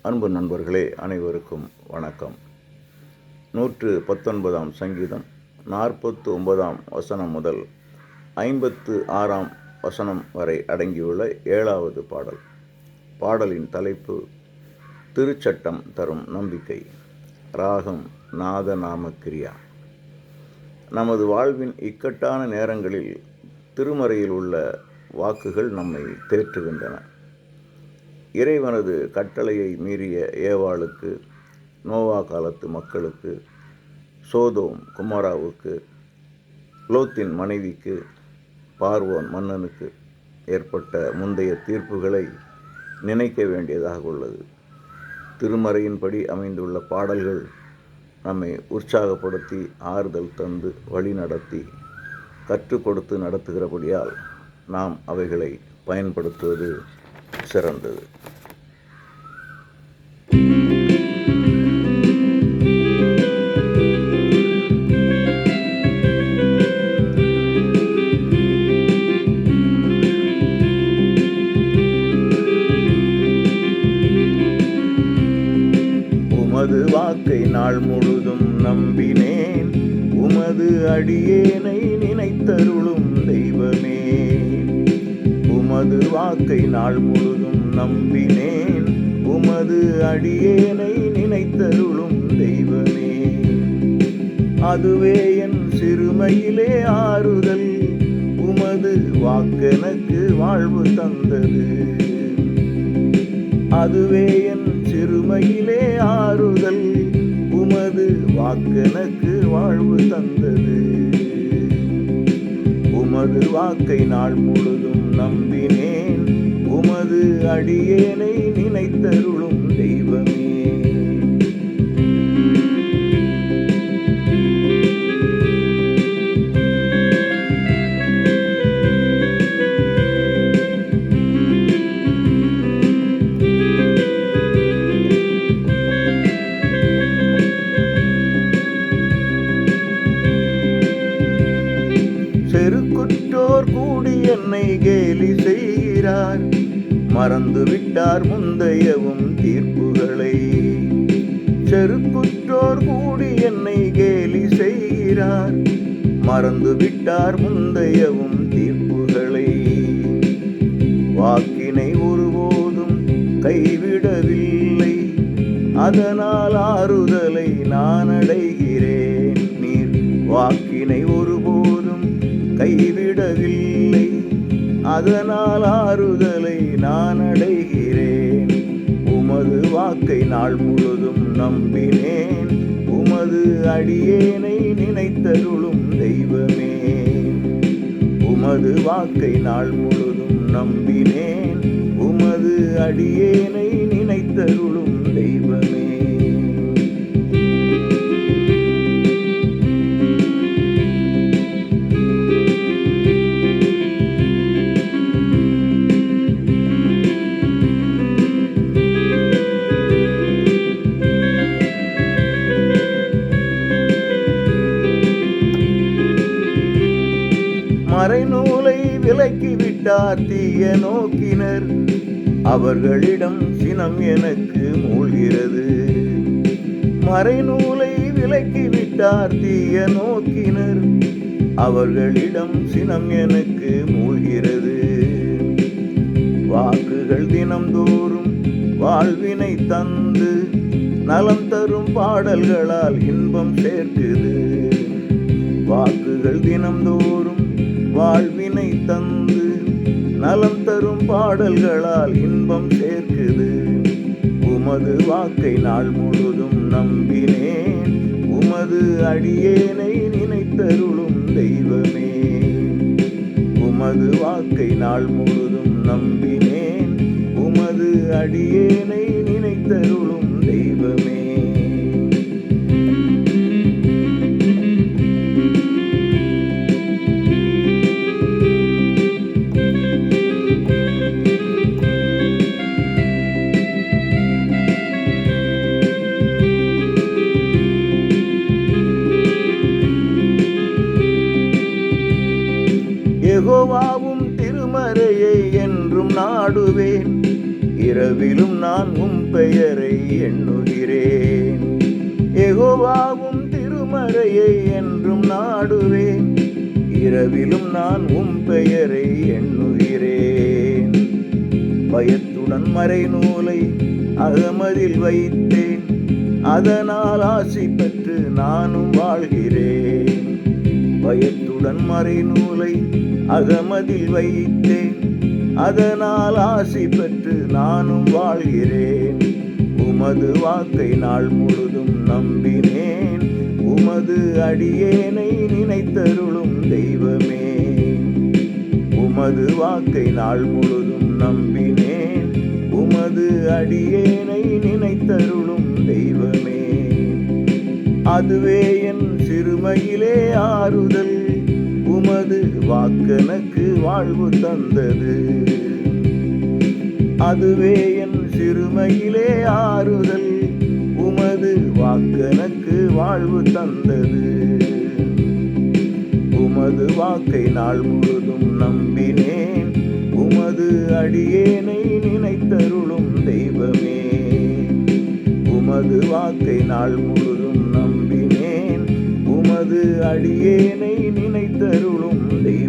அன்பு நண்பர்களே, அனைவருக்கும் வணக்கம். 119 சங்கீதம் 49 வசனம் முதல் 56 வசனம் வரை அடங்கியுள்ள 7வது பாடல். பாடலின் தலைப்பு திருச்சட்டம் தரும் நம்பிக்கை. ராகம் நாதநாம கிரியா. நமது வாழ்வின் இக்கட்டான நேரங்களில் திருமறையில் உள்ள வாக்குகள் நம்மை தேற்றுகின்றன. இறைவனது கட்டளையை மீறிய ஏவாளுக்கு, நோவா காலத்து மக்களுக்கு, சோதோம் குமாராவுக்கு, லோத்தின் மனைவிக்கு, பார்வோன் மன்னனுக்கு ஏற்பட்ட முந்தைய தீர்ப்புகளை நினைக்க வேண்டியதாக உள்ளது. திருமறையின்படி அமைந்துள்ள பாடல்கள் நம்மை உற்சாகப்படுத்தி, ஆறுதல் தந்து, வழி நடத்தி, கற்றுக் கொடுத்து நடத்துகிறபடியால் நாம் அவைகளை பயன்படுத்துவது சிறந்தது. உமது வாக்கை நாள் முழுதும் நம்பினேன், உமது அடியேனை நினைத்தருளும் தெய்வமே. உமது வாக்கை நாள் முழுதும் நம்பினேன், உமது அடியேனை நினைத்தருளும் தெய்வமே. அதுவே என் சிறுமையிலே ஆறுதல், உமது வாக்கெனக்கு வாழ்வு தந்தது. அதுவே என் சிறுமையிலே ஆறுதல், உமது வாக்கெனக்கு வாழ்வு தந்தது. உமது வாக்கை நாள் முழுதும் நம்பினேன், உமது அடியேனை நினைத்தருளும் தெய்வமே. செருக்குற்றோர் கூடி என்னை கேலி செய்கிறார், மறந்து விட்டார் முந்தையவும் தீர்ப்புகளை. செருக்குற்றோர் கூடி என்னை கேலி செய்கிறார், மறந்து விட்டார் முந்தையவும் தீர்ப்புகளை. வாக்கினை ஒருபோதும் கைவிடவில்லை, அதனால் ஆறுதலை நான் அடைகிறேன். நீர் வாக்கினை ஒருபோதும் கைவிடவில்லை, அதனால் ஆறுதலை நான் அடைகிறேன். உமது வாக்கை நாள் முழுதும் நம்பினேன், உமது அடியேனை நினைத்தருளும் தெய்வமே. உமது வாக்கை நாள் முழுதும் நம்பினேன், உமது அடியேனை நினைத்தருளும் தெய்வமே. மறைநூலை விலக்கிவிட்டார் தீய நோக்கினர், அவர்களிடம் சினம் எனக்கு மூழ்கிறது. மறைநூலை விலக்கிவிட்டார் தீய நோக்கினர், அவர்களிடம் சினம் எனக்கு மூழ்கிறது. வாக்குகள் தினம்தோறும் வாழ்வினை தந்து, நலம் தரும் பாடல்களால் இன்பம் சேர்க்குது. வாக்குகள் தினம்தோறும் வாழ்வினை தந்து, நலம் தரும் பாடல்களால் இன்பம் சேர்க்குது. உமது வாக்கை நாள் முழுதும் நம்பினேன், உமது அடியேனை நினைத்தருளும் தெய்வமே. உமது வாக்கை நாள் முழுதும் நம்பினேன், உமது அடியேனை நினைத்தருளும் தெய்வமே. யெகோவாவும் திருமறையை என்றும் நாடுவேன், இரவிலும் நான் உம் பெயரை எண்ணுகிறேன். யெகோவாவும் திருமறையை என்றும் நாடுவேன். இரவிலும் நான் பெயரை எண்ணுகிறேன். பயத்துடன் மறைநூலை அகமதில் வைத்தேன். அதனால் ஆசி பெற்று நானும் வாழ்கிறேன். பயத்துடன் மறைநூலை அகமதில் வைத்தேன். அதனால் ஆசி பெற்று நானும் வாழ்கிறேன். உமது வாக்கை நாள் முழுதும் நம்பினேன். உமது அடியேனை நினைத்தருளும் தெய்வமே. உமது வாக்கை நாள் முழுதும் நம்பினேன். உமது அடியேனை நினைத்தருளும் தெய்வமே. அதுவே என் சிறுமையிலே ஆறுதல். உமது வாக்கெனக்கு வாழ்வு தந்தது. அதுவே என் சிறுமையிலே ஆறுதல். உமது வாக்கெனக்கு வாழ்வு தந்தது. உமது வாக்கை நாள் முழுதும் நம்பினேன். உமது அடியேனை நினைத்தருளும் தெய்வமே. உமது வாக்கை நாள் முழுதும் நம்பினேன். உமது அடியேனை நினைத்தருளும் தெய்வமே.